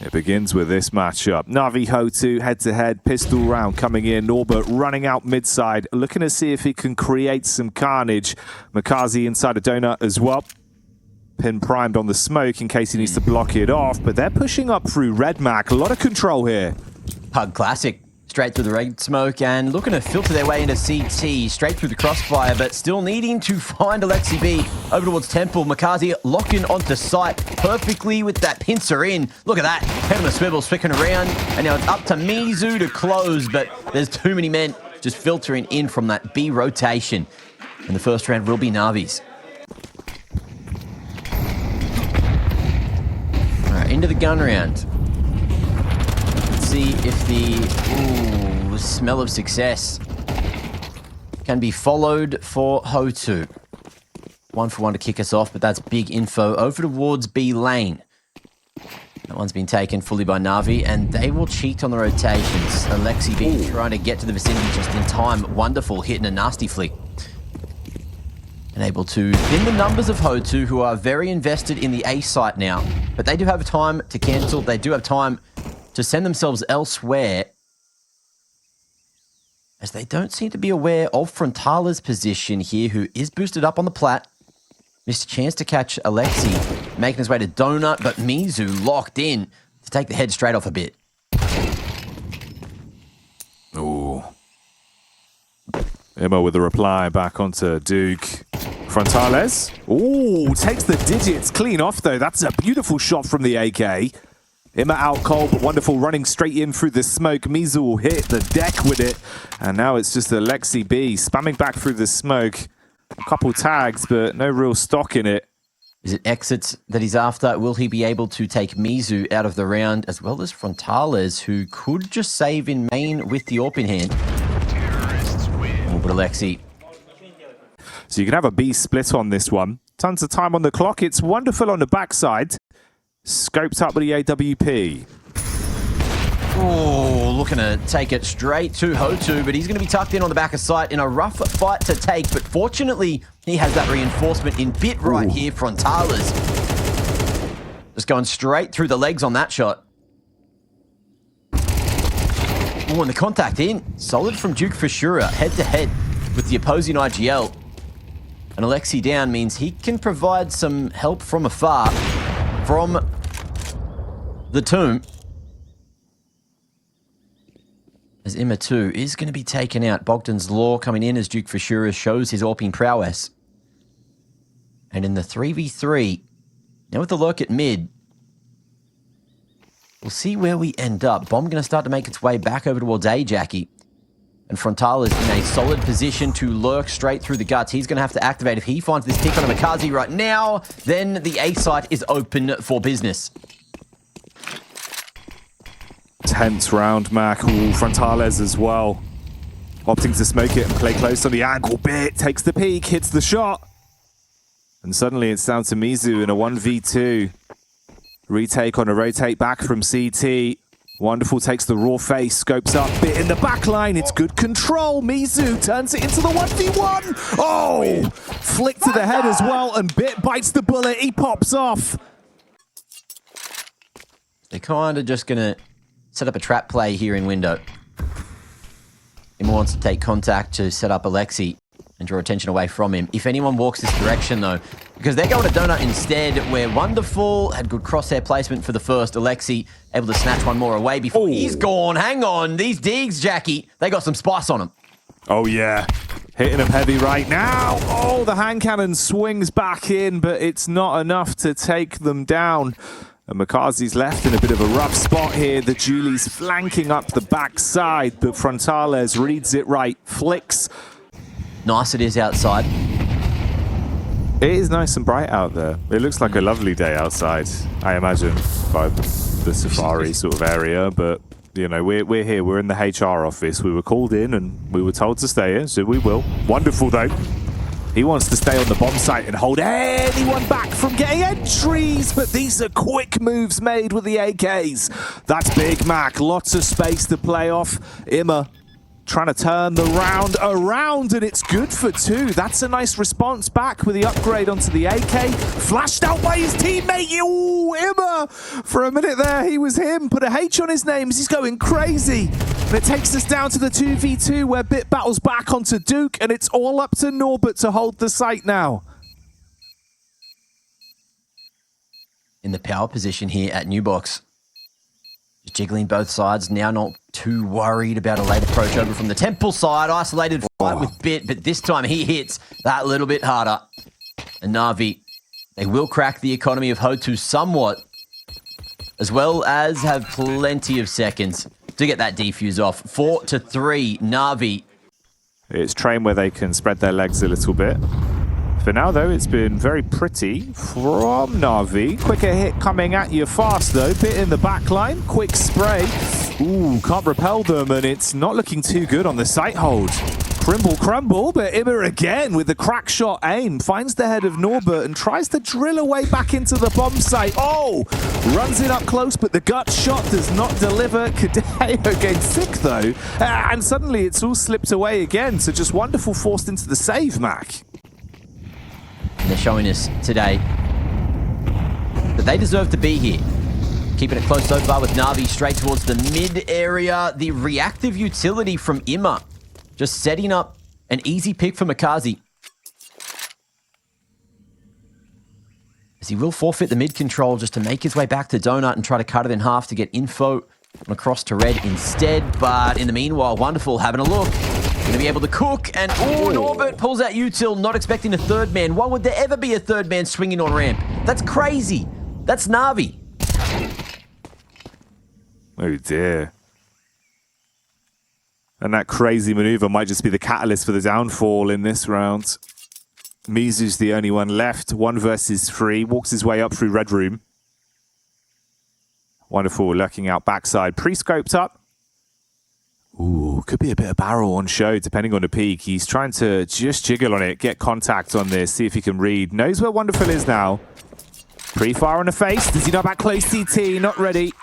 It begins with this matchup. NAVI HOTU head-to-head, pistol round coming in. Norbert running out mid-side, looking to see if he can create some carnage. Makazi inside a donut as well. Pin primed on the smoke in case he needs to block it off, but they're pushing up through Red Mac. A lot of control here. Pug Classic. Straight through the red smoke and looking to filter their way into CT, straight through the crossfire, but still needing to find Alexi B over towards Temple. Makazi locking onto sight perfectly with that pincer in. Look at that. Head on the swivel, swicking around, and now it's up to Mizu to close, but there's too many men just filtering in from that B rotation. And the first round will be Navi's. All right, into the gun round. See if the smell of success can be followed for HOTU. 1-for-1 to kick us off, but that's big info over towards B lane. That one's been taken fully by Navi, and they will cheat on the rotations. Alexi B trying to get to the vicinity just in time. Wonderful, hitting a nasty flick. And able to thin the numbers of HOTU, who are very invested in the A site now. But they do have time to cancel. They do have time to send themselves elsewhere, as they don't seem to be aware of Frontala's position here, who is boosted up on the plat. Missed a chance to catch Alexi, making his way to Donut, but Mizu locked in to take the head straight off a bit. Ooh. Emma with a reply back onto Duke. Frontales. Ooh, takes the digits clean off though. That's a beautiful shot from the AK. Emma out cold, but wonderful, running straight in through the smoke. Mizu will hit the deck with it. And now it's just Alexi B spamming back through the smoke. A couple tags, but no real stock in it. Is it exits that he's after? Will he be able to take Mizu out of the round, as well as Frontales, who could just save in main with the AWP in hand? Oh, but Alexi. So you can have a B split on this one. Tons of time on the clock. It's wonderful on the backside. Scoped up with the AWP. Oh, looking to take it straight to HOTU, but he's going to be tucked in on the back of sight in a rough fight to take. But fortunately, he has that reinforcement in bit right here. Frontales just going straight through the legs on that shot. Oh, and the contact in. Solid from Duke Fashura, head-to-head with the opposing IGL. And Alexi down means he can provide some help from afar from the tomb. As Emma 2 is going to be taken out. Bogdan's Law coming in as Duke Fashura shows his AWPing prowess. And in the 3v3, now with the lurk at mid, we'll see where we end up. Bomb going to start to make its way back over towards A, Jackie. And Frontal is in a solid position to lurk straight through the guts. He's going to have to activate. If he finds this pick on a Makazi right now, then the A site is open for business. Tense round, Mac. Ooh, Frontales as well. Opting to smoke it and play close on the angle bit. Takes the peek, hits the shot. And suddenly it's down to Mizu in a 1v2. Retake on a rotate back from CT. Wonderful, takes the raw face, scopes up, bit in the back line. It's good control. Mizu turns it into the 1v1. Oh, flick to the head as well, and Bit bites the bullet. He pops off. They're kind of just going to set up a trap play here in window. Emma wants to take contact to set up Alexi and draw attention away from him. If anyone walks this direction, though, because they're going to Donut instead, where Wonderful had good crosshair placement for the first. Alexi able to snatch one more away before he's gone. Hang on, these digs, Jackie, they got some spice on them. Oh, yeah. Hitting him heavy right now. Oh, the hand cannon swings back in, but it's not enough to take them down. And Makazi's left in a bit of a rough spot here. The Julie's flanking up the backside, but Frontales reads it right, flicks. Nice it is outside. It is nice and bright out there. It looks like a lovely day outside, I imagine, by the safari sort of area. But, you know, we're here. We're in the HR office. We were called in and we were told to stay here, so we will. Wonderful, though. He wants to stay on the bomb site and hold anyone back from getting entries, but these are quick moves made with the AKs. That's Big Mac. Lots of space to play off. Emma trying to turn the round around, and it's good for 2. That's a nice response back with the upgrade onto the AK. Flashed out by his teammate. Ooh, Immer! For a minute there, he was him. Put a H on his name as he's going crazy. And it takes us down to the 2v2 where Bit battles back onto Duke, and it's all up to Norbert to hold the site now. In the power position here at New Box. Just jiggling both sides, now not too worried about a late approach over from the Temple side. Isolated fight with Bit, but this time he hits that little bit harder. And NAVI, they will crack the economy of HOTU somewhat, as well as have plenty of seconds to get that defuse off. 4-3, NAVI. It's train where they can spread their legs a little bit. For now, though, it's been very pretty from NAVI. Quicker hit coming at you fast, though. Bit in the back line. Quick spray. Ooh, can't repel them, and it's not looking too good on the sight hold. Crumble, but Immer again with the crack shot aim. Finds the head of Norbert and tries to drill away back into the bomb site. Oh! Runs it up close, but the gut shot does not deliver. Kadeo getting sick, though. And suddenly it's all slipped away again. So just wonderful forced into the save, Mac. And they're showing us today that they deserve to be here. Keeping it close so far with NAVI straight towards the mid area. The reactive utility from Immer. Just setting up an easy pick for Makazi. As he will forfeit the mid control just to make his way back to Donut and try to cut it in half to get info on across to Red instead. But in the meanwhile, Wonderful having a look. Going to be able to cook, and Norbert pulls out util, not expecting a third man. Why would there ever be a third man swinging on ramp? That's crazy. That's NAVI. Oh dear. And that crazy maneuver might just be the catalyst for the downfall in this round. Mizu's the only one left. 1 versus 3. Walks his way up through Red Room. Wonderful lurking out backside. Pre-scoped up. Ooh, could be a bit of barrel on show, depending on the peak. He's trying to just jiggle on it, get contact on this, see if he can read. Knows where Wonderful is now. Pre-fire on the face. Does he know about close CT? Not ready.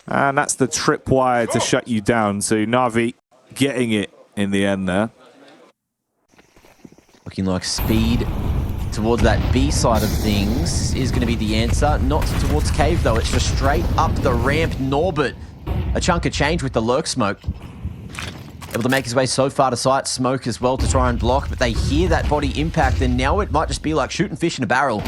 And that's the tripwire to shut you down. So NAVI getting it in the end there. Looking like speed towards that B side of things is going to be the answer. Not towards Cave, though. It's just straight up the ramp. Norbert, a chunk of change with the lurk smoke. Able to make his way so far to sight. Smoke as well to try and block, but they hear that body impact, and now it might just be like shooting fish in a barrel.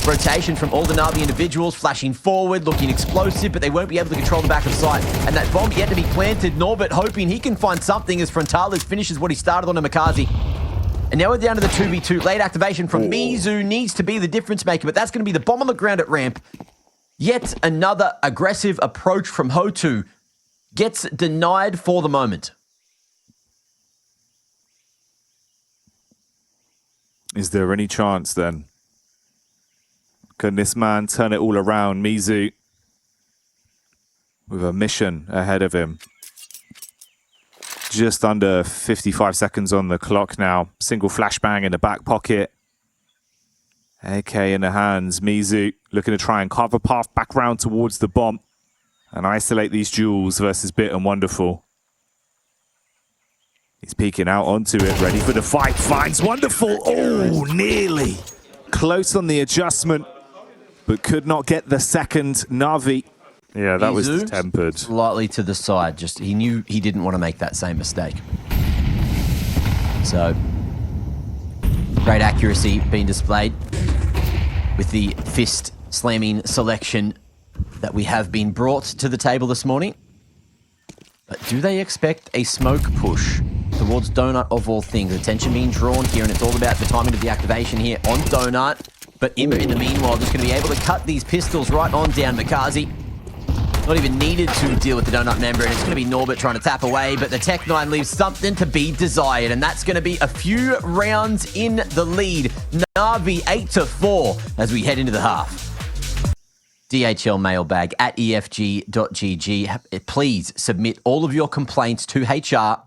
Rotation from all the NAVI individuals, flashing forward, looking explosive, but they won't be able to control the back of sight. And that bomb yet to be planted. Norbert hoping he can find something as Frontales finishes what he started on Makazi. And now we're down to the 2v2. Late activation from Mizu needs to be the difference maker, but that's going to be the bomb on the ground at ramp. Yet another aggressive approach from HOTU gets denied for the moment. Is there any chance then? Can this man turn it all around? Mizu with a mission ahead of him. Just under 55 seconds on the clock now. Single flashbang in the back pocket. AK in the hands. Mizu looking to try and carve a path back round towards the bomb and isolate these duels versus Bit and Wonderful. He's peeking out onto it, ready for the fight. Finds Wonderful. Oh, nearly. Close on the adjustment, but could not get the second. NAVI. Yeah, that was tempered. Slightly to the side. Just he knew he didn't want to make that same mistake. So, great accuracy being displayed with the fist slamming selection that we have been brought to the table this morning. But do they expect a smoke push towards Donut of all things? Attention being drawn here, and it's all about the timing of the activation here on Donut. But Immer, in the meanwhile, just going to be able to cut these pistols right on down. Makazi not even needed to deal with the Donut member, and it's going to be Norbert trying to tap away, but the Tech 9 leaves something to be desired, and that's going to be a few rounds in the lead. NAVI 8-4 as we head into the half. DHL mailbag at efg.gg. Please submit all of your complaints to HR.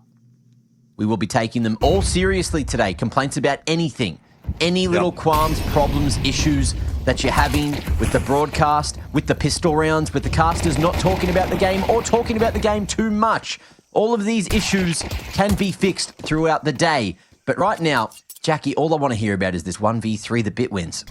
We will be taking them all seriously today. Complaints about anything. Any little qualms, problems, issues that you're having with the broadcast, with the pistol rounds, with the casters not talking about the game or talking about the game too much. All of these issues can be fixed throughout the day. But right now, Jackie, all I want to hear about is this 1v3 the Bit wins.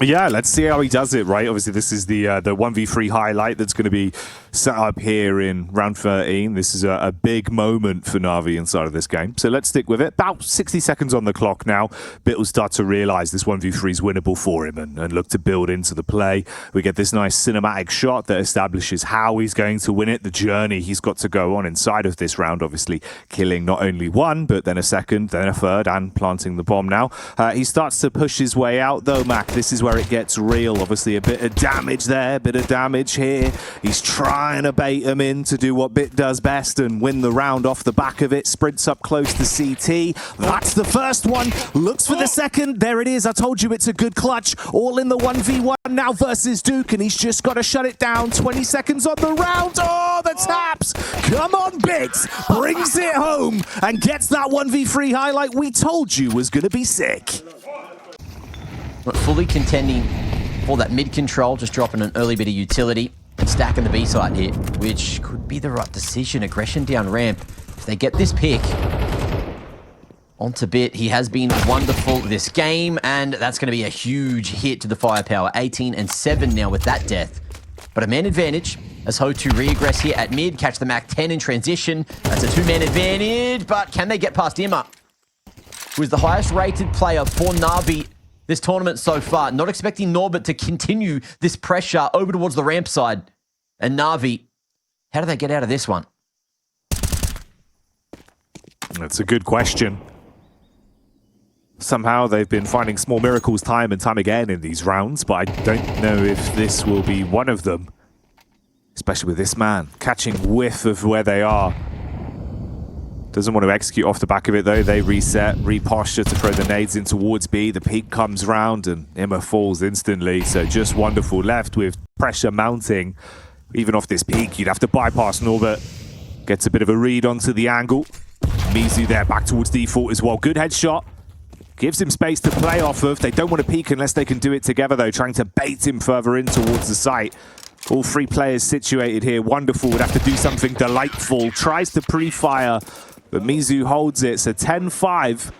Yeah, let's see how he does it, right? Obviously, this is the 1v3 highlight that's going to be set up here in round 13. This is a big moment for NAVI inside of this game. So let's stick with it. About 60 seconds on the clock now. Bit will start to realize this 1v3 is winnable for him and look to build into the play. We get this nice cinematic shot that establishes how he's going to win it, the journey he's got to go on inside of this round, obviously killing not only one, but then a second, then a third, and planting the bomb now. He starts to push his way out, though, Mac. This is where it gets real. Obviously a bit of damage there, a bit of damage here. He's trying to bait him in to do what Bit does best and win the round off the back of it. Sprints up close to CT. That's the first one. Looks for the second. There it is. I told you it's a good clutch. All in the 1v1 now versus Duke, and he's just got to shut it down. 20 seconds on the round. Oh, the taps. Come on, Bit. Brings it home and gets that 1v3 highlight we told you was going to be sick. Fully contending for that mid control, just dropping an early bit of utility and stacking the B side here, which could be the right decision. Aggression down ramp. If they get this pick onto Bit, he has been wonderful this game, and that's going to be a huge hit to the firepower. 18 and 7 now with that death. But a man advantage as HOTU re-aggress here at mid, catch the Mac 10 in transition. That's a two-man advantage, but can they get past Imma, who is the highest rated player for NAVI this tournament so far? Not expecting Norbert to continue this pressure over towards the ramp side. And NAVI, how do they get out of this one? That's a good question. Somehow they've been finding small miracles time and time again in these rounds, but I don't know if this will be one of them. Especially with this man catching whiff of where they are. Doesn't want to execute off the back of it, though. They reset, reposture to throw the nades in towards B. The peak comes round and Imma falls instantly. So just wonderful left with pressure mounting. Even off this peak, you'd have to bypass Norbert. Gets a bit of a read onto the angle. Mizu there back towards default as well. Good headshot. Gives him space to play off of. They don't want to peek unless they can do it together, though. Trying to bait him further in towards the site. All three players situated here. Wonderful. Would have to do something delightful. Tries to pre-fire, but Mizu holds it. So 10-5.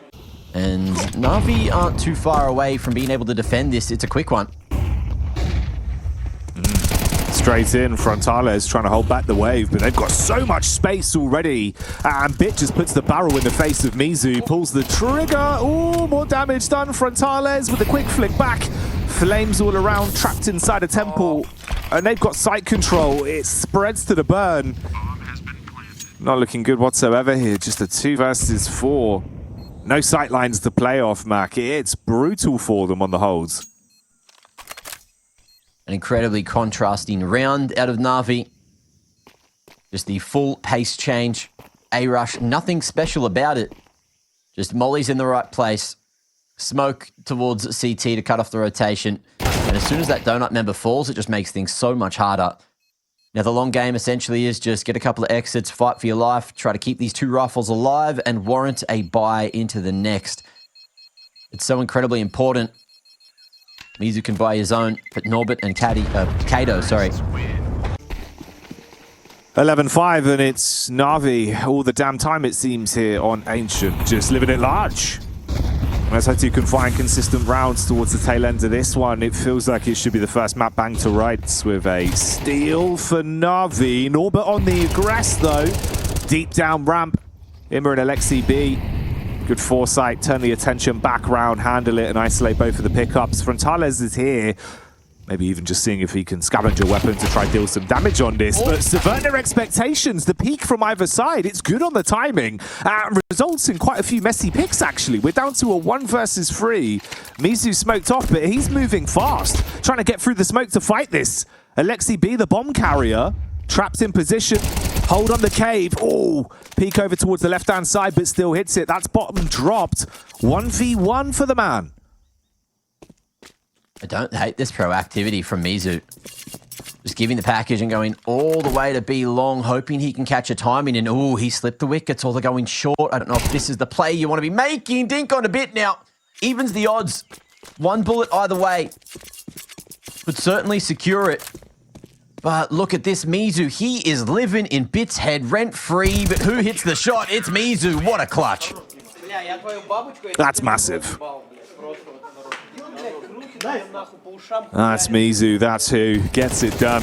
And NAVI aren't too far away from being able to defend this. It's a quick one. Straight in, Frontales trying to hold back the wave, but they've got so much space already. And Bit just puts the barrel in the face of Mizu, pulls the trigger. Ooh, more damage done. Frontales with a quick flick back. Flames all around, trapped inside a temple. And they've got site control. It spreads to the burn. Not looking good whatsoever here. Just a 2 versus 4. No sight lines to play off, Mac. It's brutal for them on the holds. An incredibly contrasting round out of NAVI. Just the full pace change. A-rush, nothing special about it. Just Molly's in the right place. Smoke towards CT to cut off the rotation. And as soon as that donut member falls, it just makes things so much harder. Now, the long game essentially is just get a couple of exits, fight for your life, try to keep these two rifles alive, and warrant a buy into the next. It's so incredibly important. Mizu can buy his own, but Norbert and Kato, sorry. 11-5, and it's NAVI all the damn time, it seems, here on Ancient. Just living it large. As HOTU can find consistent rounds towards the tail end of this one, it feels like it should be the first map bang to rights with a steal for NAVI. Norbert on the aggress, though. Deep down ramp. Imma and Alexi B. Good foresight, turn the attention back round, handle it, and isolate both of the pickups. Frontales is here. Maybe even just seeing if he can scavenge a weapon to try deal some damage on this. But subvert their expectations. The peak from either side, it's good on the timing. Results in quite a few messy picks, actually. We're down to a 1 versus 3. Mizu smoked off, but he's moving fast. Trying to get through the smoke to fight this. Alexi B, the bomb carrier, trapped in position. Hold on the cave. Oh, peek over towards the left-hand side, but still hits it. That's bottom dropped. 1v1 for the man. I don't hate this proactivity from Mizu. Just giving the package and going all the way to B long, hoping he can catch a timing. And oh, he slipped the wickets, or they're going short. I don't know if this is the play you want to be making. Dink on a bit now. Evens the odds. 1 bullet either way. Would certainly secure it. But look at this Mizu. He is living in Bit's head rent-free, but who hits the shot? It's Mizu. What a clutch. That's massive. That's Mizu. That's who gets it done.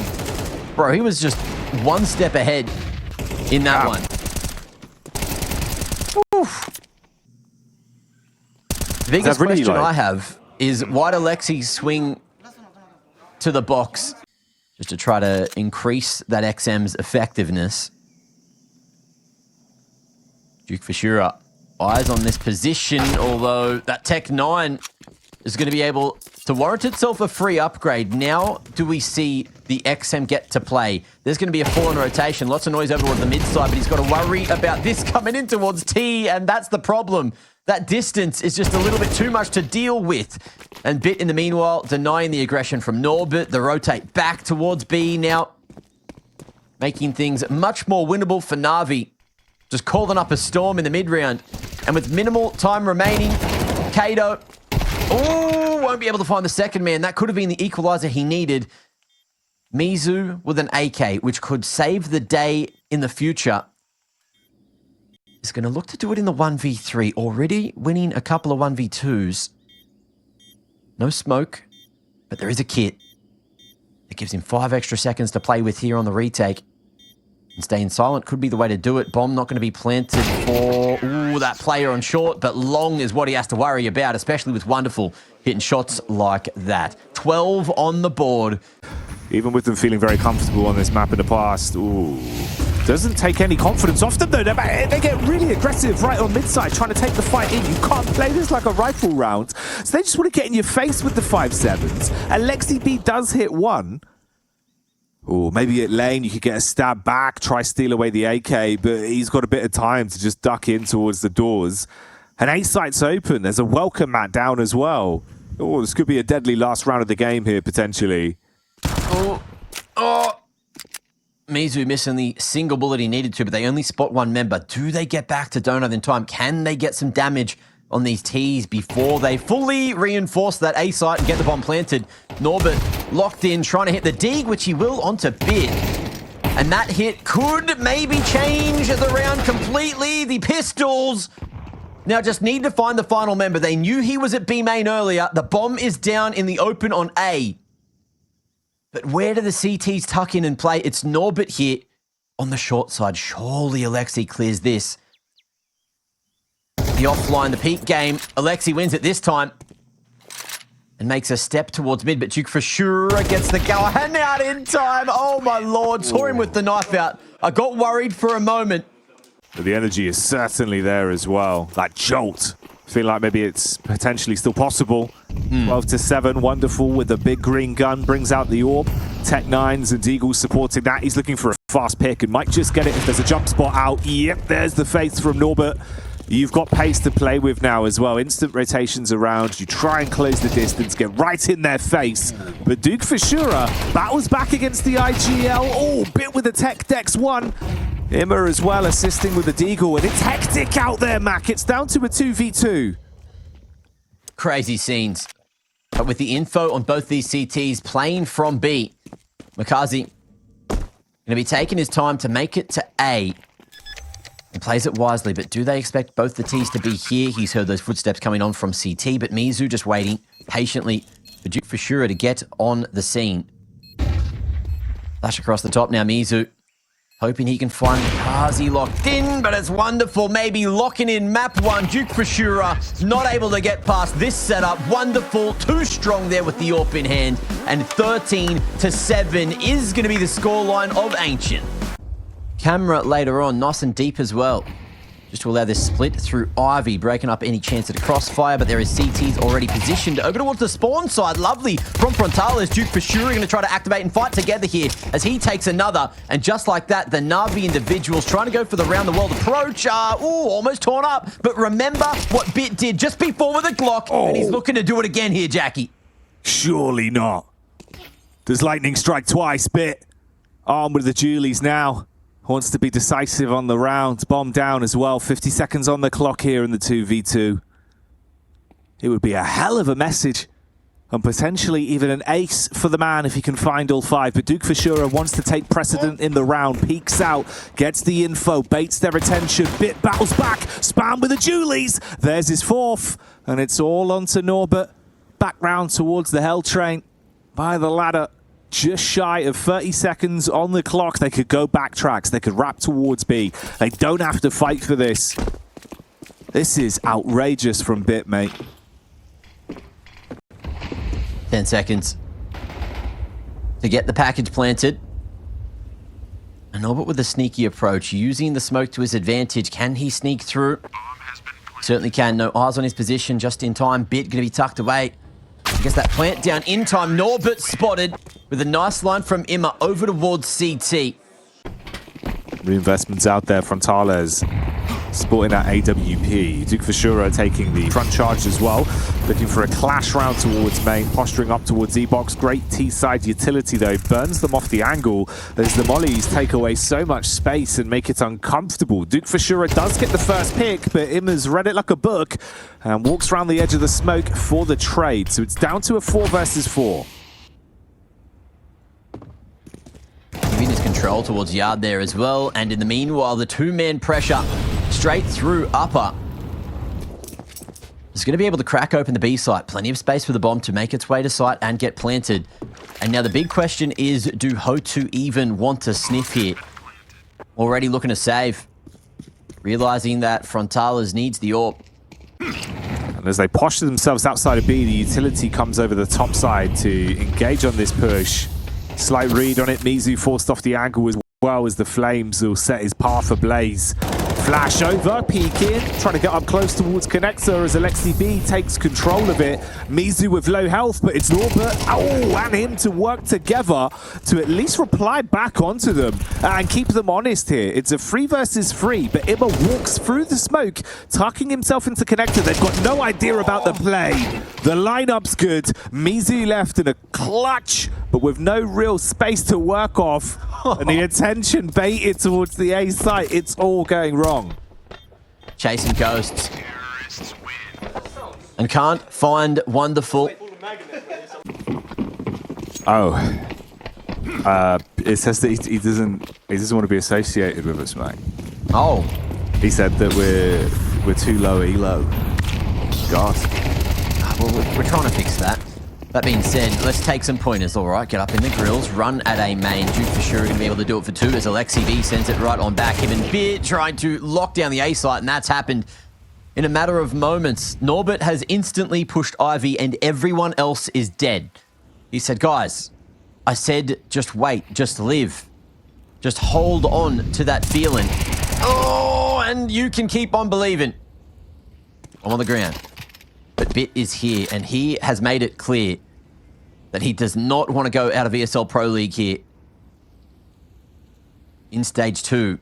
Bro, he was just one step ahead in that one. Oof. The biggest question I have is why did Alexi swing to the box just to try to increase that XM's effectiveness? Duke Fashura, eyes on this position, although that Tech 9 is going to be able to warrant itself a free upgrade. Now do we see the XM get to play? There's going to be a full-on rotation. Lots of noise over on the mid side, but he's got to worry about this coming in towards T, and that's the problem. That distance is just a little bit too much to deal with. And Bit, in the meanwhile, denying the aggression from Norbert. The rotate back towards B now, making things much more winnable for NAVI. Just calling up a storm in the mid-round. And with minimal time remaining, Kato, won't be able to find the second man. That could have been the equalizer he needed. Mizu with an AK, which could save the day in the future, is going to look to do it in the 1v3. Already winning a couple of 1v2s. No smoke, but there is a kit. It gives him 5 extra seconds to play with here on the retake. And staying silent could be the way to do it. Bomb not going to be planted for that player on short, but long is what he has to worry about, especially with Wonderful hitting shots like that. 12 on the board. Even with them feeling very comfortable on this map in the past, doesn't take any confidence off them though. They get really aggressive right on mid-side, trying to take the fight in. You can't play this like a rifle round. So they just want to get in your face with the 5-7s. And Lexi B does hit one. Maybe at lane you could get a stab back, try steal away the AK, but he's got a bit of time to just duck in towards the doors. And A site's open. There's a welcome mat down as well. This could be a deadly last round of the game here, potentially. Mizu missing the single bullet he needed to, but they only spot one member. Do they get back to Donut in time? Can they get some damage on these T's before they fully reinforce that A site and get the bomb planted? Norbert locked in, trying to hit the dig, which he will onto Bit. And that hit could maybe change the round completely. The Pistols now just need to find the final member. They knew he was at B main earlier. The bomb is down in the open on A. But where do the CTs tuck in and play? It's Norbert here on the short side. Surely Alexi clears this. The offline, the peak game. Alexi wins it this time and makes a step towards mid, but Duke for sure gets the go and out in time. Oh my lord, saw him with the knife out. I got worried for a moment. But the energy is certainly there as well. That jolt. Feel like maybe it's potentially still possible. 12-7, Wonderful with a big green gun brings out the orb. Tech 9s and Eagles supporting that. He's looking for a fast pick and might just get it if there's a jump spot out. Yep, there's the face from Norbert. You've got pace to play with now as well. Instant rotations around. You try and close the distance, get right in their face. But Duke Fashura battles back against the IGL. Bit with the Tech Dex 1. Imma as well assisting with the Deagle, and it's hectic out there, Mac. It's down to a 2v2. Crazy scenes. But with the info on both these CTs playing from B, Makazi going to be taking his time to make it to A. And plays it wisely, but do they expect both the T's to be here? He's heard those footsteps coming on from CT, but Mizu just waiting patiently for Duke Fashura to get on the scene. Flash across the top now, Mizu. Hoping he can find Kazi locked in, but it's Wonderful. Maybe locking in map 1. Duke Fashura not able to get past this setup. Wonderful, too strong there with the AWP in hand. And 13-7 is going to be the scoreline of Ancient. Camera later on, nice and deep as well. Just to allow this split through Ivy, breaking up any chance at a crossfire, but there is CTs already positioned over towards the spawn side. Lovely from Frontales. Duke Fashura going to try to activate and fight together here as he takes another. And just like that, the Navi individuals trying to go for the round-the-world approach. Almost torn up. But remember what Bit did just before with a Glock, and he's looking to do it again here, Jackie. Surely not. Does lightning strike twice, Bit? Armed with the Julies now. Wants to be decisive on the round. Bomb down as well. 50 seconds on the clock here in the 2v2. It would be a hell of a message and potentially even an ace for the man if he can find all 5. But Duke Fashura wants to take precedent in the round, peeks out, gets the info, baits their attention, Bit battles back, Spam with the Julies, there's his 4th, and it's all onto Norbert, back round towards the Hell Train by the ladder. Just shy of 30 seconds on the clock. They could go backtracks. They could wrap towards B. They don't have to fight for this. This is outrageous from Bit, mate. 10 seconds to get the package planted. And Norbert with a sneaky approach, using the smoke to his advantage. Can he sneak through? Certainly can. No eyes on his position, just in time. Bit going to be tucked away. I guess that plant down in time. Norbert spotted with a nice line from Imma over towards CT. Reinvestments out there. Frontales sporting that AWP. Duke Fashura taking the front charge as well. Looking for a clash round towards main. Posturing up towards E-Box. Great T-side utility though. Burns them off the angle as the mollies take away so much space and make it uncomfortable. Duke Fashura does get the first pick, but Imma's read it like a book and walks around the edge of the smoke for the trade. So it's down to a 4 versus 4. Giving his control towards Yard there as well. And in the meanwhile, the 2-man pressure straight through upper. Is going to be able to crack open the B site. Plenty of space for the bomb to make its way to site and get planted. And now the big question is, do HOTU even want to sniff here? Already looking to save. Realizing that Frontales needs the AWP. And as they posture themselves outside of B, the utility comes over the top side to engage on this push. Slight read on it. Mizu forced off the angle as well as the flames will set his path ablaze. Flash over, peek in, trying to get up close towards Connector as Alexi B takes control of it. Mizu with low health, but it's Norbert and him to work together to at least reply back onto them and keep them honest here. It's a 3 versus 3, but Imma walks through the smoke, tucking himself into Connector. They've got no idea about the play. The lineup's good. Mizu left in a clutch, but with no real space to work off. And the attention baited towards the A site. It's all going wrong. Chasing ghosts. And can't find Wonderful. Oh. It says that he doesn't want to be associated with us, mate. Oh. He said that we're too low elo. God. Well, we're trying to fix that. That being said, let's take some pointers, all right? Get up in the grills, run at a main. Duke for sure going to be able to do it for 2 as Alexi B sends it right on back. Even Bit trying to lock down the A site, and that's happened in a matter of moments. Norbert has instantly pushed Ivy, and everyone else is dead. He said, guys, I said just wait, just live. Just hold on to that feeling. Oh, and you can keep on believing. I'm on the ground. But Bit is here, and he has made it clear that he does not want to go out of ESL Pro League here in Stage 2.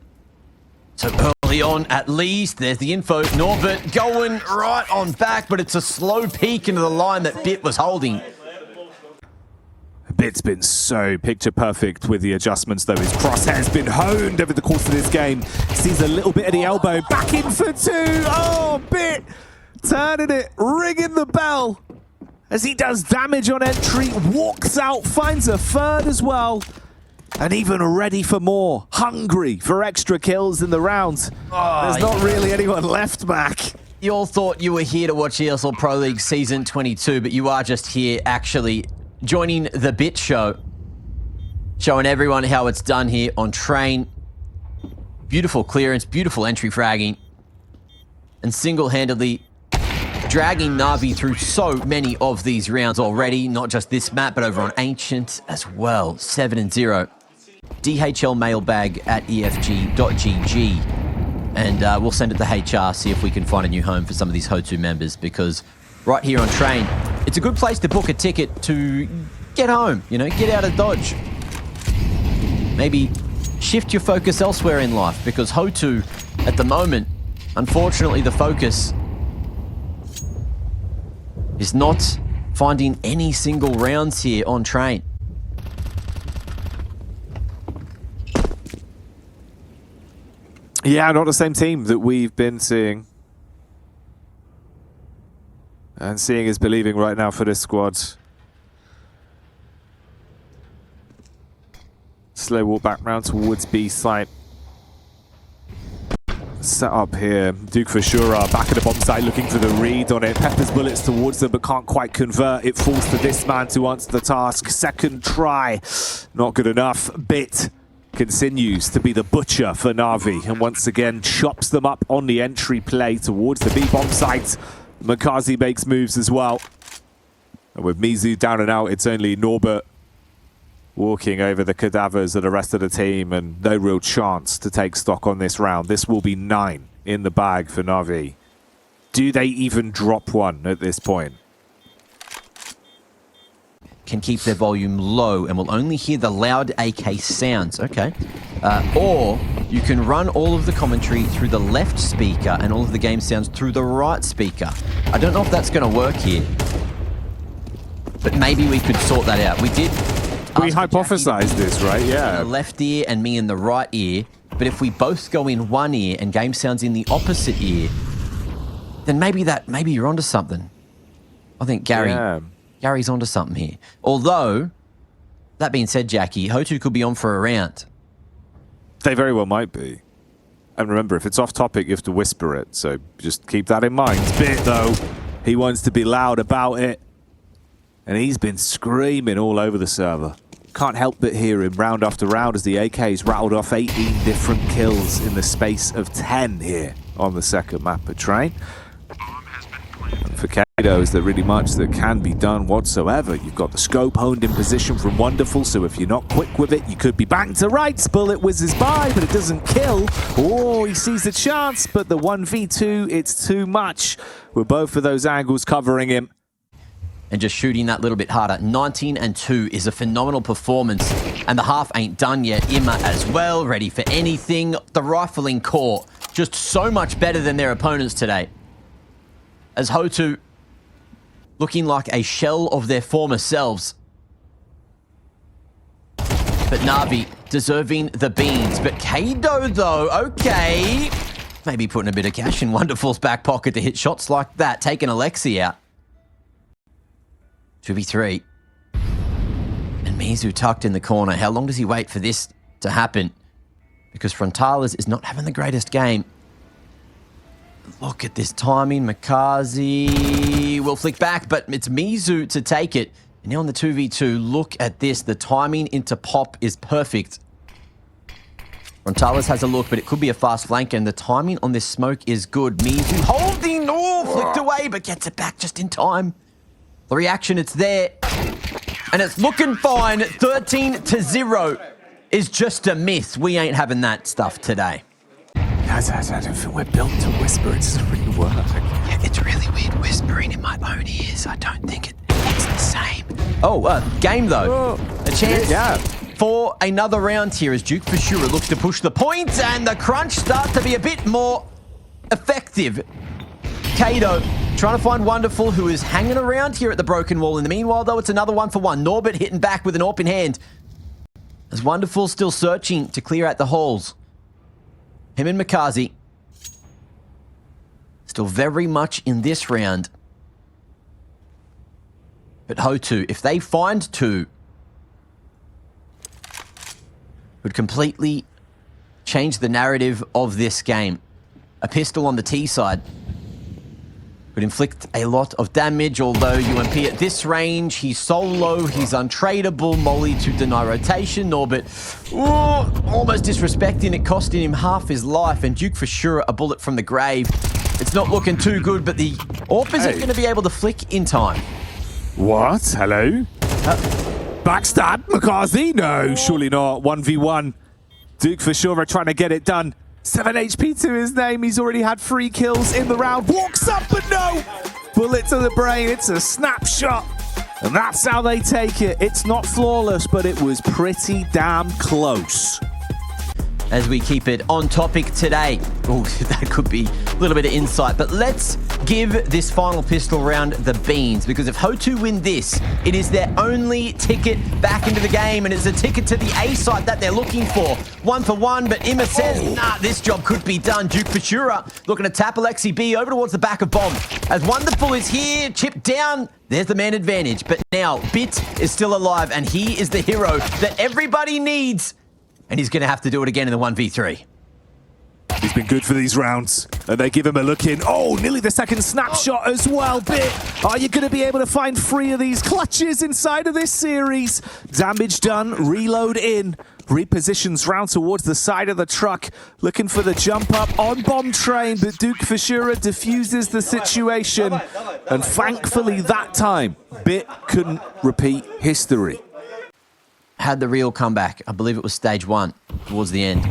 So early on, at least, there's the info. Norbert going right on back, but it's a slow peek into the line that Bit was holding. Bit's been so picture perfect with the adjustments, though. His crosshair's been honed over the course of this game. Sees a little bit of the elbow. Back in for 2. Oh, Bit! Turning it, ringing the bell as he does damage on entry, walks out, finds a 3rd as well, and even ready for more, hungry for extra kills in the round. There's not really anyone left, Mac. You all thought you were here to watch ESL Pro League Season 22, but you are just here actually joining the Bit show, showing everyone how it's done here on Train. Beautiful clearance, beautiful entry fragging, and single-handedly dragging Navi through so many of these rounds already, not just this map, but over on Ancient as well. 7-0. DHL mailbag at efg.gg. And we'll send it to HR, see if we can find a new home for some of these HOTU members, because right here on Train, it's a good place to book a ticket to get home, you know, get out of Dodge. Maybe shift your focus elsewhere in life, because HOTU, at the moment, unfortunately, the focus is not finding any single rounds here on Train. Yeah, not the same team that we've been seeing. And seeing is believing right now for this squad. slow walk back round towards B site. Set up here. Duke for sure back at the bomb site looking for the read on it. Peppers bullets towards them but can't quite convert. It falls to this man to answer the task. Second try. Not good enough. Bit continues to be the butcher for NAVI and once again chops them up on the entry play towards the B bomb site. Makazi makes moves as well. And with Mizu down and out, it's only Norbert walking over the cadavers of the rest of the team and no real chance to take stock on this round. This will be 9 in the bag for NAVI. Do they even drop one at this point? Can keep their volume low and will only hear the loud AK sounds. Okay. Or you can run all of the commentary through the left speaker and all of the game sounds through the right speaker. I don't know if that's going to work here, but maybe we could sort that out. We hypothesized this, right? Yeah. The left ear and me in the right ear. But if we both go in one ear and game sounds in the opposite ear, then maybe you're onto something. I think Gary's onto something here. Although, that being said, Jackie, HOTU could be on for a round. They very well might be. And remember, if it's off topic, you have to whisper it. So just keep that in mind. Bit though, he wants to be loud about it. And he's been screaming all over the server. Can't help but hear him round after round as the AK's rattled off 18 different kills in the space of 10 here on the second map of Train. And for Kato, is there really much that can be done whatsoever? You've got the scope honed in position from Wonderful, so if you're not quick with it, you could be banged to rights. Bullet whizzes by, but it doesn't kill. Oh, he sees the chance, but the 1v2, it's too much. With both of those angles covering him. And just shooting that little bit harder. 19-2 is a phenomenal performance. And the half ain't done yet. Imma as well, ready for anything. The rifling core, just so much better than their opponents today. As HOTU looking like a shell of their former selves. But NAVI deserving the beans. But Kado though, okay. Maybe putting a bit of cash in Wonderful's back pocket to hit shots like that. Taking Alexi out. 2v3. And Mizu tucked in the corner. How long does he wait for this to happen? Because Frontales is not having the greatest game. Look at this timing. Makazi will flick back, but it's Mizu to take it. And now on the 2v2, look at this. The timing into pop is perfect. Frontales has a look, but it could be a fast flank, and the timing on this smoke is good. Mizu holding, flicked away, but gets it back just in time. The reaction, it's there. And it's looking fine. 13-0 is just a myth. We ain't having that stuff today. I don't think we're built to whisper. It doesn't really work. Yeah, it's really weird whispering in my own ears. I don't think it's the same. Game though. A chance for another round here as Duke for sure looks to push the point, and the crunch starts to be a bit more effective. Kato trying to find Wonderful, who is hanging around here at the broken wall. In the meanwhile, though, it's another 1-for-1. Norbert hitting back with an AWP in hand. As Wonderful still searching to clear out the holes. Him and Makazi still very much in this round. But HOTU, if they find 2, would completely change the narrative of this game. A pistol on the T side would inflict a lot of damage, although UMP at this range, he's solo, he's untradeable. Molly to deny rotation. Norbert almost disrespecting it, costing him half his life. And Duke for sure a bullet from the grave. It's not looking too good, but the AWP isn't going to be able to flick in time. What? Hello? Backstab? Makazi? No, surely not. 1v1. Duke for sure are trying to get it done. 7 HP to his name. He's already had 3 kills in the round. Walks up, but no! Bullet to the brain. It's a snapshot. And that's how they take it. It's not flawless, but it was pretty damn close. As we keep it on topic today. Oh, that could be a little bit of insight. But let's give this final pistol round the beans. Because if HOTU win this, it is their only ticket back into the game. And it's a ticket to the A site that they're looking for. 1-for-1, but Imma says, nah, this job could be done. Duke Futura looking to tap Alexi B over towards the back of Bomb. As Wonderful is here, chipped down. There's the man advantage. But now, Bit is still alive. And he is the hero that everybody needs and he's going to have to do it again in the 1v3. He's been good for these rounds, and they give him a look in. Oh, nearly the second snapshot as well. Bit, are you going to be able to find 3 of these clutches inside of this series? Damage done, reload in, repositions round towards the side of the truck, looking for the jump up on bomb train, but Duke Fashura diffuses the situation, and thankfully that time, Bit couldn't repeat history. Had the real comeback. I believe it was stage 1 towards the end.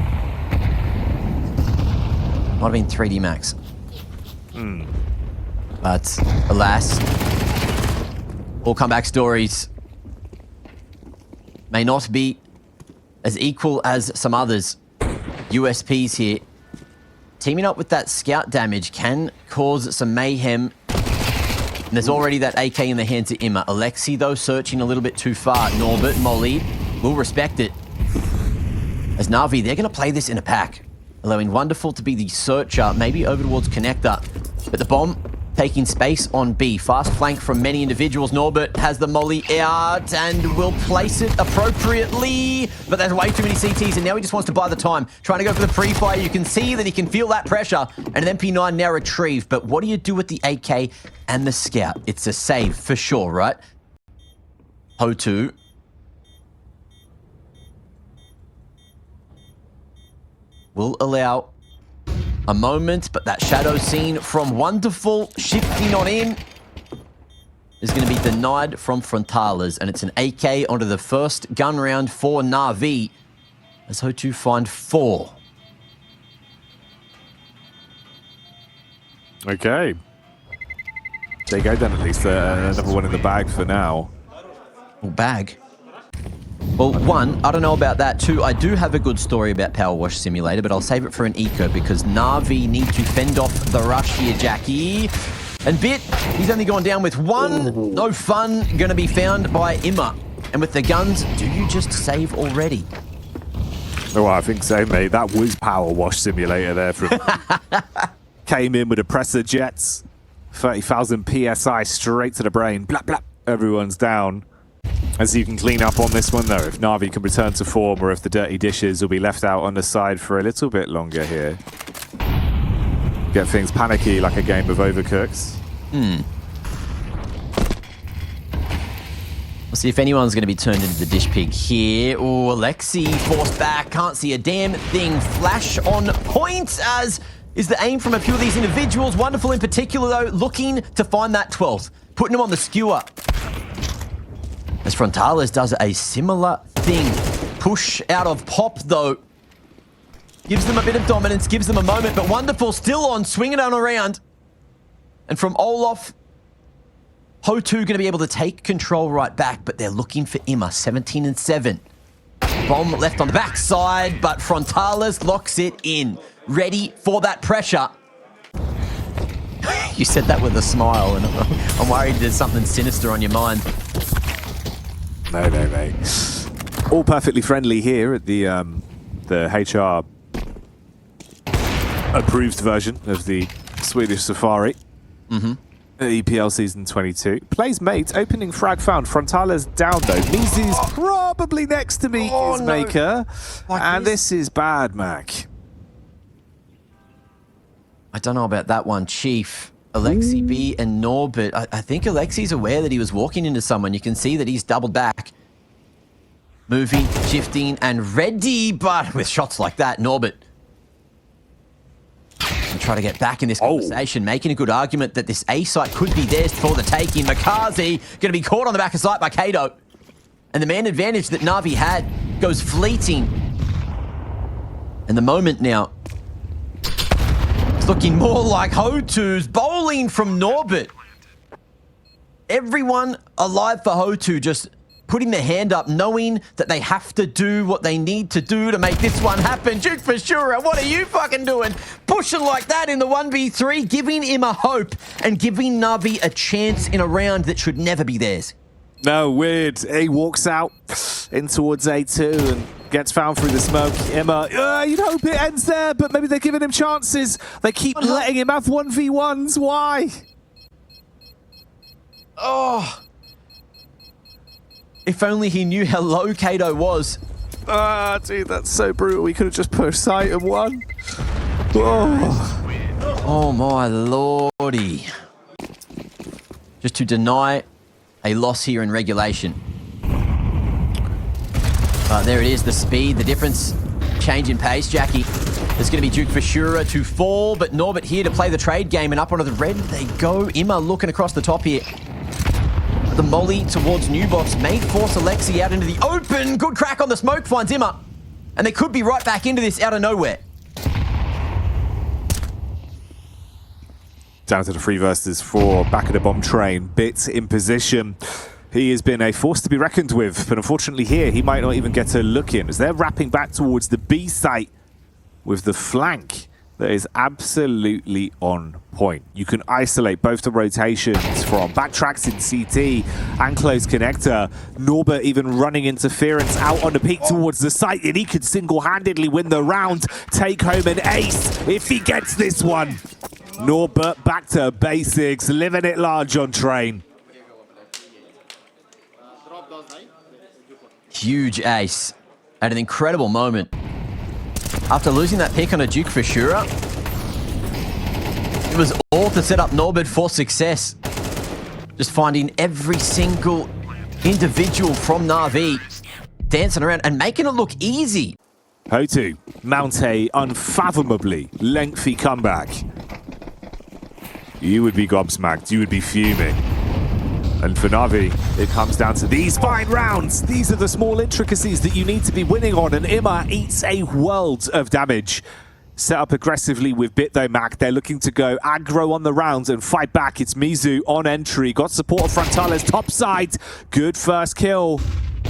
Might have been 3D Max. But alas, all comeback stories may not be as equal as some others. USPs here. Teaming up with that scout damage can cause some mayhem. And there's already that AK in the hands of Imma. Alexi, though, searching a little bit too far. Norbert, Molly will respect it. As Navi, they're going to play this in a pack, allowing Wonderful to be the searcher, maybe over towards Connector. But the bomb taking space on B. Fast flank from many individuals. Norbert has the molly out and will place it appropriately. But there's way too many CTs, and now he just wants to buy the time. Trying to go for the pre-fire. You can see that he can feel that pressure. And an MP9 now retrieved. But what do you do with the AK and the scout? It's a save for sure, right? HOTU. Will allow a moment, but that shadow scene from Wonderful shifting on in is going to be denied from Frontales, and it's an AK onto the first gun round for NAVI as HOTU find 4. Okay. There you go then, at least another one in the bag for now. Well, bag. Well, 1, I don't know about that. 2, I do have a good story about Power Wash Simulator, but I'll save it for an eco because NAVI need to fend off the rush here, Jackie. And Bit, he's only gone down with 1. No fun going to be found by Imma. And with the guns, do you just save already? Oh, I think so, mate. That was Power Wash Simulator there. From came in with a presser jets, 30,000 PSI straight to the brain. Blap, blap. Everyone's down. As you can clean up on this one, though, if Navi can return to form or if the dirty dishes will be left out on the side for a little bit longer here. Get things panicky like a game of Overcooked. We'll see if anyone's going to be turned into the dish pig here. Oh, Alexi forced back. Can't see a damn thing. Flash on point as is the aim from a few of these individuals. Wonderful in particular, though, looking to find that 12th. Putting him on the skewer. As Frontales does a similar thing. Push out of pop, though. Gives them a bit of dominance, gives them a moment, but Wonderful still on, swinging on around. And from Olaf, HOTU going to be able to take control right back, but they're looking for Imma, 17 and 7. Bomb left on the backside, but Frontales locks it in. Ready for that pressure. You said that with a smile, and I'm worried there's something sinister on your mind. No, mate. All perfectly friendly here at the HR approved version of the Swedish Safari. EPL Season 22. Plays mate, opening frag found. Frontales down though. Mizu's probably next to me, his maker. And this is bad, Mac. I don't know about that one, Chief. Alexi B and Norbert. I think Alexi's aware that he was walking into someone. You can see that he's doubled back. Moving, shifting, and ready, but with shots like that, Norbert. And try to get back in this conversation, making a good argument that this A site could be theirs for the taking. Makazi going to be caught on the back of site by Kato. And the man advantage that Navi had goes fleeting. And the moment now, it's looking more like HOTU's bowling from Norbert. Everyone alive for HOTU just putting their hand up, knowing that they have to do what they need to do to make this one happen. Duke Fashura, what are you fucking doing? Pushing like that in the 1v3, giving him a hope and giving Navi a chance in a round that should never be theirs. No, weird. He walks out in towards A2 and gets found through the smoke. Imma, you'd hope it ends there, but maybe they're giving him chances. They keep letting him have 1v1s. Why? Oh. If only he knew how low Kato was. Ah, dude, that's so brutal. We could have just pushed sight and won. Oh my lordy. Just to deny a loss here in regulation. There it is, the speed, the difference. Change in pace, Jackie. There's going to be Duke Fashura to fall, but Norbert here to play the trade game, and up onto the red they go. Imma looking across the top here. The molly towards New Box may force Alexi out into the open. Good crack on the smoke, finds Imma. And they could be right back into this out of nowhere. Down to the 3 versus 4, back of the bomb train. Bit in position. He has been a force to be reckoned with, but unfortunately here, he might not even get a look in as they're wrapping back towards the B site with the flank that is absolutely on point. You can isolate both the rotations from backtracks in CT and close connector. Norbert even running interference out on the peak towards the site, and he could single-handedly win the round, take home an ace if he gets this one. Norbert back to basics, living it large on train. Huge ace at an incredible moment. After losing that pick on a Duke Fashura, it was all to set up Norbert for success. Just finding every single individual from NAVI dancing around and making it look easy. HOTU mount a unfathomably lengthy comeback. You would be gobsmacked, you would be fuming. And for NAVI, it comes down to these fine rounds. These are the small intricacies that you need to be winning on, and Imma eats a world of damage. Set up aggressively with Bit though, Mac. They're looking to go aggro on the rounds and fight back. It's Mizu on entry. Got support of Frontales top side. Good first kill.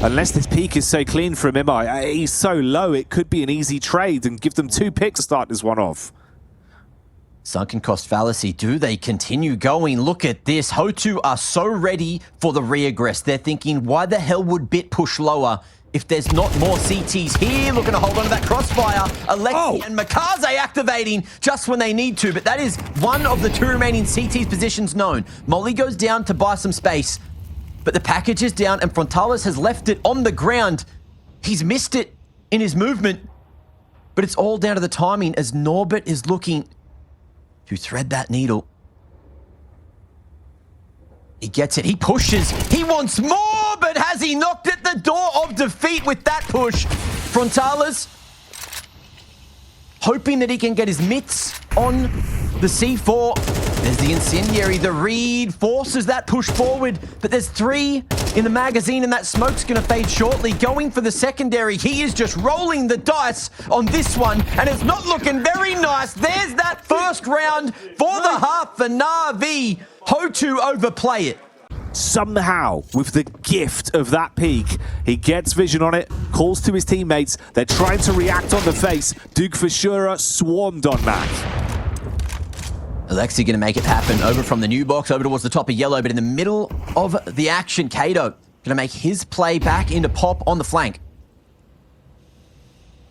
Unless this peak is so clean from Imma, he's so low, it could be an easy trade and give them 2 picks to start this one off. Sunken cost fallacy. Do they continue going? Look at this. HOTU are so ready for the reaggress. They're thinking, why the hell would Bit push lower if there's not more CTs here? Looking to hold on to that crossfire. Alexi and Makaze activating just when they need to, but that is one of the 2 remaining CTs positions known. Molly goes down to buy some space, but the package is down and Frontales has left it on the ground. He's missed it in his movement, but it's all down to the timing as Norbert is looking to thread that needle. He gets it, he pushes, he wants more, but has he knocked at the door of defeat with that push? Frontales hoping that he can get his mitts on the C4. There's the incendiary, the read forces that push forward, but there's 3 in the magazine and that smoke's gonna fade shortly. Going for the secondary, he is just rolling the dice on this one, and it's not looking very nice. There's that first round for the half for NAVI. HOTU overplay it. Somehow, with the gift of that peak, he gets vision on it, calls to his teammates, they're trying to react on the face. Duke Fashura swarmed on Mac. Alexi going to make it happen. Over from the new box, over towards the top of yellow, but in the middle of the action, Kato going to make his play back into pop on the flank.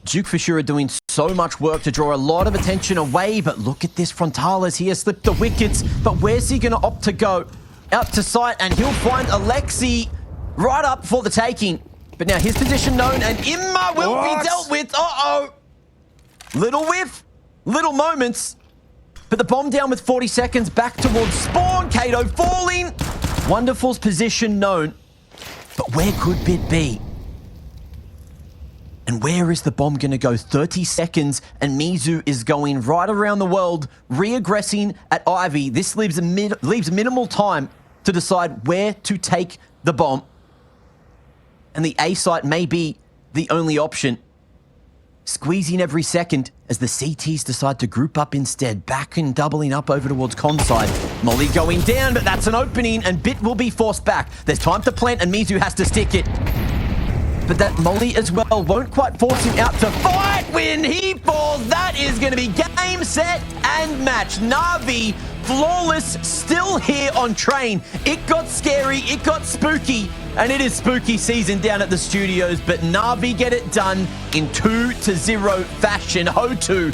Duke Fashura doing so much work to draw a lot of attention away, but look at this Frontales here, slipped the wickets, but where's he going to opt to go? Out to sight, and he'll find Alexi right up for the taking. But now his position known, and Imma will be dealt with. Uh-oh. Little whiff, little moments. But the bomb down with 40 seconds, back towards spawn. Kato falling. Wonderful's position known. But where could Bit be? And where is the bomb going to go? 30 seconds, and Mizu is going right around the world, re-aggressing at Ivy. This leaves minimal time to decide where to take the bomb. And the A site may be the only option. Squeezing every second as the CTs decide to group up instead. Back and doubling up over towards con side. Molly going down, but that's an opening, and Bit will be forced back. There's time to plant, and Mizu has to stick it. But that Molly as well won't quite force him out to fight when he falls. That is going to be game, set, and match. NAVI, flawless, still here on train. It got scary, it got spooky, and it is spooky season down at the studios, but NAVI get it done in 2-0 fashion. HOTU